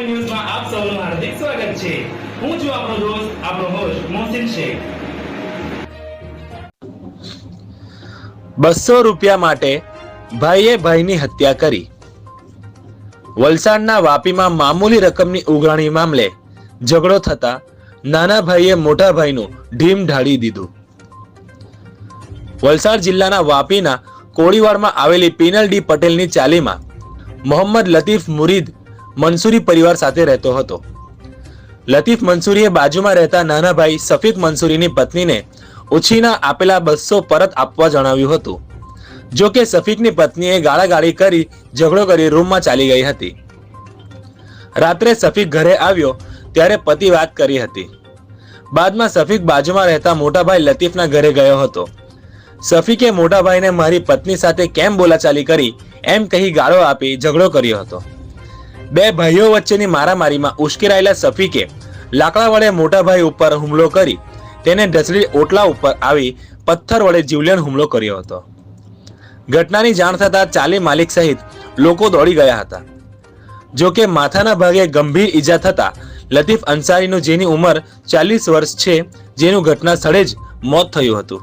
Point ન્યૂઝમાં આપ સૌનું હાર્દિક સ્વાગત છે। હું છું આપણો દોસ્ત, આપણો હોસ્ટ મોહસિન શેખ। 200 રૂપિયા માટે ભાઈએ ભાઈની હત્યા કરી। વલસાડના વાપીમાં મામૂલી રકમની ઉઘરાણી મામલે ઝઘડો થતા નાના ભાઈએ મોટા ભાઈનું ઢીમ ઢાળી દીધું। વલસાડ જિલ્લાના વાપીના કોળીવાડમાં આવેલી પીનલ ડી પટેલની ચાલીમાં મોહમ્મદ લતીફ મુરીદ મંસૂરી પરિવાર સાથે રહેતો હતો। લતીફ મંસૂરીએ બાજુમાં રહેતા નાના ભાઈ સફીક મંસૂરીની પત્નીને ઉછીના આપેલા 200 પરત આપવા જણાવ્યું હતું। જો કે સફીકની પત્નીએ ગાળાગાળી કરી ઝઘડો કરી રૂમમાં ચાલી ગઈ હતી। રાત્રે સફીક ઘરે આવ્યો ત્યારે પતિ વાત કરી હતી। બાદમાં સફીક બાજુમાં રહેતા મોટા ભાઈ લતીફના ઘરે ગયો હતો। સફીકે મોટા ભાઈને મારી પત્ની સાથે કેમ બોલાચાલી કરી એમ કહી ગાળો આપી ઝઘડો કર્યો હતો। બે ભાઈઓ વચ્ચેની મારામારીમાં ઉશ્કેરાયેલા સફીકે લાકડા વડે મોટા ભાઈ ઉપર હુમલો કરી તેને ઢસડી ઓટલા ઉપર આવી પથ્થર વડે જીવલેણ હુમલો કર્યો હતો। ઘટનાની જાણ થતાં ચાલી માલિક સહિત લોકો દોડી ગયા હતા। જો કે માથાના ભાગે ગંભીર ઈજા થતા લતીફ અંસારીનું જેની ઉંમર 40 વર્ષ છે જેનું ઘટના સ્થળે જ મોત થયું હતું।